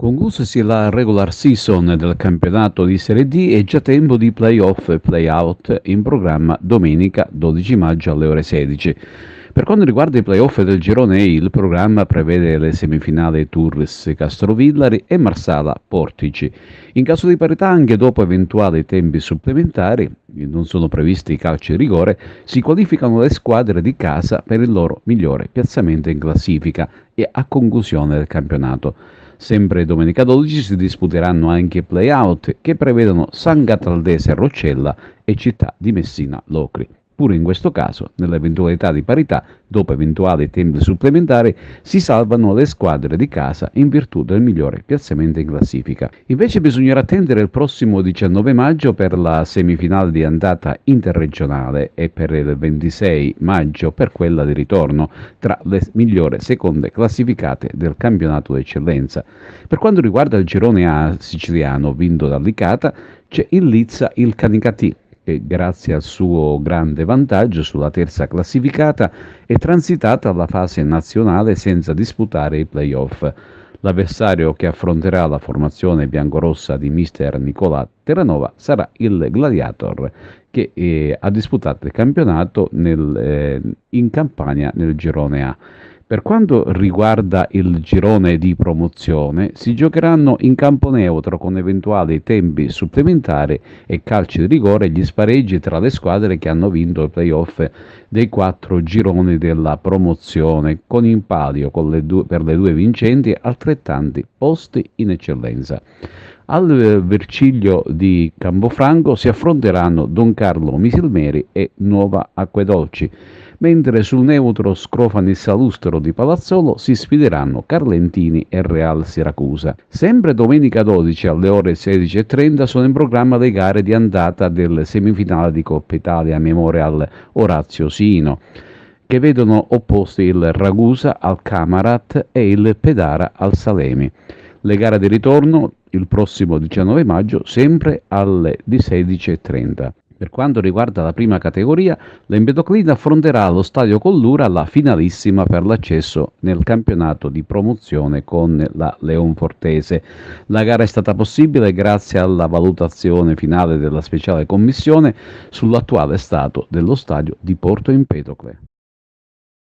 Conclusasi la regular season del campionato di Serie D, è già tempo di play-off e play-out in programma domenica 12 maggio alle ore 16. Per quanto riguarda i play-off del girone A, il programma prevede le semifinali Turris Castrovillari e Marsala Portici. In caso di parità, anche dopo eventuali tempi supplementari, non sono previsti i calci di rigore, si qualificano le squadre di casa per il loro migliore piazzamento in classifica e a conclusione del campionato. Sempre domenica 12 si disputeranno anche play-out che prevedono San Gataldese Roccella e Città di Messina Locri. Pure in questo caso, nell'eventualità di parità, dopo eventuali tempi supplementari, si salvano le squadre di casa in virtù del migliore piazzamento in classifica. Invece bisognerà attendere il prossimo 19 maggio per la semifinale di andata interregionale e per il 26 maggio per quella di ritorno tra le migliori seconde classificate del campionato d'eccellenza. Per quanto riguarda il girone A siciliano vinto dall'Icata, c'è il Lizza il Canicati, che grazie al suo grande vantaggio sulla terza classificata è transitata alla fase nazionale senza disputare i play-off. L'avversario che affronterà la formazione biancorossa di mister Nicolà Terranova sarà il Gladiator, che ha disputato il campionato in Campania nel girone A. Per quanto riguarda il girone di promozione, si giocheranno in campo neutro con eventuali tempi supplementari e calci di rigore gli spareggi tra le squadre che hanno vinto i playoff dei 4 gironi della promozione, con in palio per le due vincenti altrettanti posti in eccellenza. Al Verciglio di Campofranco si affronteranno Don Carlo Misilmeri e Nuova Acquedolci, mentre sul neutro Scrofani Salustro di Palazzolo si sfideranno Carlentini e Real Siracusa. Sempre domenica 12 alle ore 16:30 sono in programma le gare di andata del semifinale di Coppa Italia Memorial Orazio Sino, che vedono opposti il Ragusa al Camarat e il Pedara al Salemi. Le gare di ritorno il prossimo 19 maggio sempre alle 16:30. Per quanto riguarda la prima categoria, l'Empedoclina affronterà allo Stadio Collura la finalissima per l'accesso nel campionato di promozione con la Leonfortese. La gara è stata possibile grazie alla valutazione finale della speciale commissione sull'attuale stato dello stadio di Porto Empedocle.